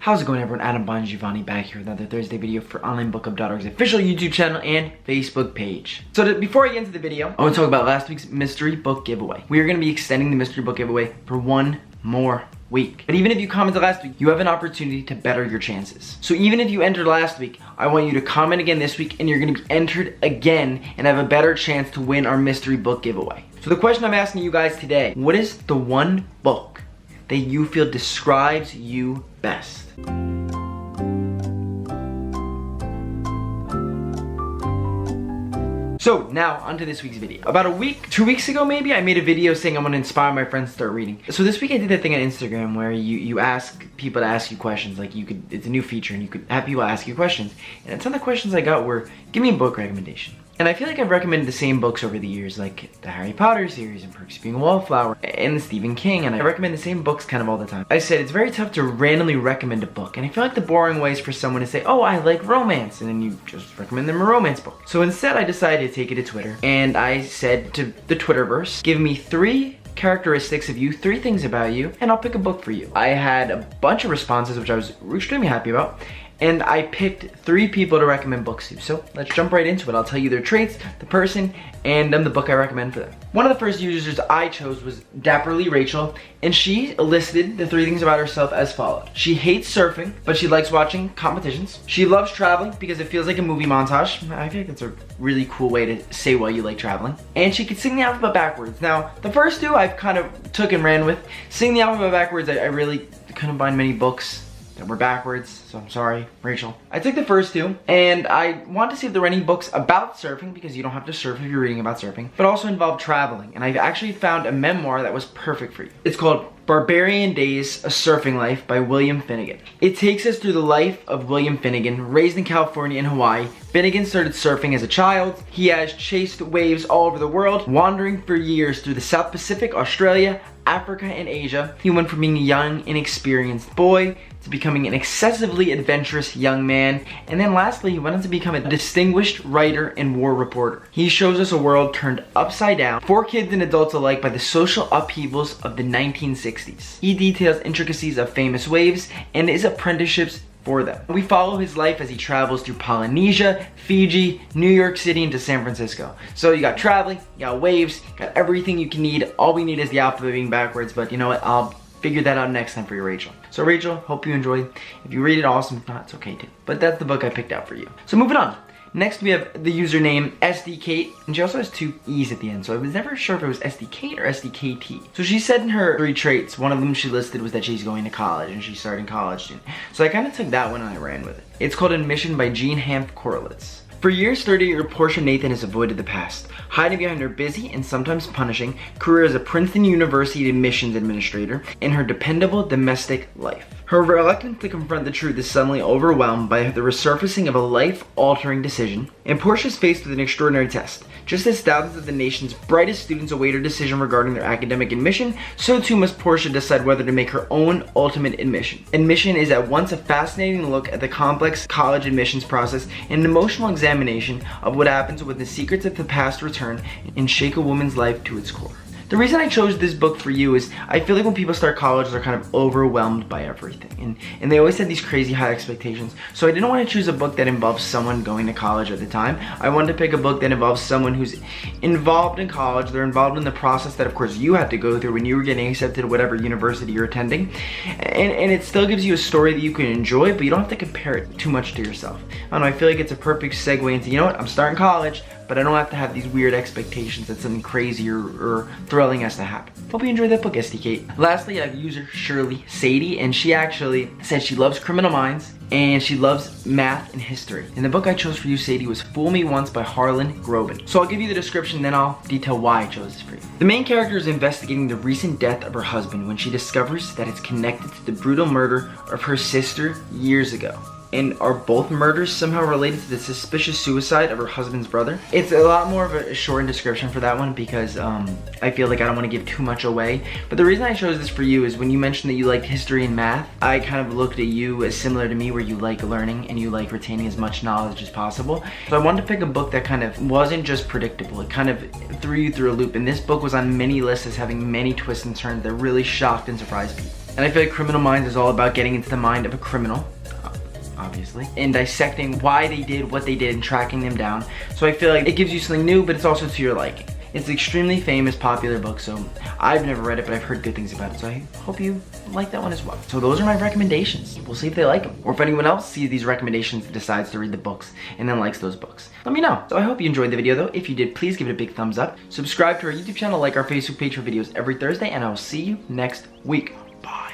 How's it going, everyone? Adam Giovanni back here with another Thursday video for OnlineBookClub.org's official YouTube channel and Facebook page. So before I get into the video, I want to talk about last week's mystery book giveaway. We are going to be extending the mystery book giveaway for one more week. But even if you commented last week, you have an opportunity to better your chances. So even if you entered last week, I want you to comment again this week and you're going to be entered again and have a better chance to win our mystery book giveaway. So the question I'm asking you guys today, what is the one book that you feel describes you best? So now onto this week's video. About 2 weeks ago maybe, I made a video saying I'm gonna inspire my friends to start reading. So this week I did that thing on Instagram where you ask people to ask you questions. Like it's a new feature and you could have people ask you questions. And some of the questions I got were, give me a book recommendation. And I feel like I've recommended the same books over the years, like the Harry Potter series and Perks of Being a Wallflower and the Stephen King, and I recommend the same books kind of all the time. I said it's very tough to randomly recommend a book, and I feel like the boring way is for someone to say, oh, I like romance, and then you just recommend them a romance book. So instead I decided to take it to Twitter, and I said to the Twitterverse, give me 3 characteristics of you, 3 things about you, and I'll pick a book for you. I had a bunch of responses, which I was extremely happy about. And I picked 3 people to recommend books to. So let's jump right into it. I'll tell you their traits, the person, and the book I recommend for them. One of the first users I chose was Dapperly Rachel, and she listed the 3 things about herself as follows. She hates surfing, but she likes watching competitions. She loves traveling because it feels like a movie montage. I think that's a really cool way to say why you like traveling. And she could sing the alphabet backwards. Now, the first 2 I've kind of took and ran with. Sing the alphabet backwards, I really couldn't find many books that were backwards, so I'm sorry, Rachel. I took the first 2, and I want to see if there were any books about surfing, because you don't have to surf if you're reading about surfing, but also involve traveling, and I've actually found a memoir that was perfect for you. It's called Barbarian Days, A Surfing Life by William Finnegan. It takes us through the life of William Finnegan, raised in California and Hawaii. Finnegan started surfing as a child. He has chased waves all over the world, wandering for years through the South Pacific, Australia, Africa, and Asia. He went from being a young, inexperienced boy to becoming an excessively adventurous young man, and then lastly, he went on to become a distinguished writer and war reporter. He shows us a world turned upside down for kids and adults alike by the social upheavals of the 1960s. He details intricacies of famous waves and his apprenticeships for them. We follow his life as he travels through Polynesia, Fiji, New York City, and to San Francisco. So you got traveling, you got waves, you got everything you can need. All we need is the alphabet being backwards, but you know what? I'll figure that out next time for you, Rachel. So Rachel, hope you enjoyed. If you read it, awesome. If not, it's okay too. But that's the book I picked out for you. So moving on. Next we have the username SDKate, and she also has 2 E's at the end, so I was never sure if it was SDKate or SDKT. So she said in her 3 traits, one of them she listed was that she's going to college, and she's starting college soon. So I kind of took that one and I ran with it. It's called Admission by Jean Hanff Korelitz. For years, 30-year-old Portia Nathan has avoided the past, hiding behind her busy and sometimes punishing career as a Princeton University admissions administrator and her dependable domestic life. Her reluctance to confront the truth is suddenly overwhelmed by the resurfacing of a life-altering decision, and Portia is faced with an extraordinary test. Just as thousands of the nation's brightest students await her decision regarding their academic admission, so too must Portia decide whether to make her own ultimate admission. Admission is at once a fascinating look at the complex college admissions process and an emotional examination of what happens when the secrets of the past return and shake a woman's life to its core. The reason I chose this book for you is I feel like when people start college, they're kind of overwhelmed by everything. And they always have these crazy high expectations. So I didn't want to choose a book that involves someone going to college at the time. I wanted to pick a book that involves someone who's involved in college. They're involved in the process that, of course, you had to go through when you were getting accepted to whatever university you're attending. And it still gives you a story that you can enjoy, but you don't have to compare it too much to yourself. I don't know, I feel like it's a perfect segue into, you know what, I'm starting college, but I don't have to have these weird expectations that something crazy or thrilling has to happen. Hope you enjoyed that book, SDK. Lastly, I have user Shirley Sadie, and she actually said she loves Criminal Minds and she loves math and history. And the book I chose for you, Sadie, was Fool Me Once by Harlan Groban. So I'll give you the description, then I'll detail why I chose this for you. The main character is investigating the recent death of her husband when she discovers that it's connected to the brutal murder of her sister years ago. And are both murders somehow related to the suspicious suicide of her husband's brother? It's a lot more of a shortened description for that one because I feel like I don't want to give too much away. But the reason I chose this for you is when you mentioned that you liked history and math, I kind of looked at you as similar to me where you like learning and you like retaining as much knowledge as possible. So I wanted to pick a book that kind of wasn't just predictable. It kind of threw you through a loop. And this book was on many lists as having many twists and turns that really shocked and surprised people. And I feel like Criminal Minds is all about getting into the mind of a criminal, obviously, and dissecting why they did what they did and tracking them down. So I feel like it gives you something new, but it's also to your liking. It's an extremely famous, popular book, so I've never read it, but I've heard good things about it, so I hope you like that one as well. So those are my recommendations. We'll see if they like them, or if anyone else sees these recommendations and decides to read the books and then likes those books. Let me know. So I hope you enjoyed the video though. If you did, please give it a big thumbs up. Subscribe to our YouTube channel, like our Facebook page for videos every Thursday, and I will see you next week. Bye.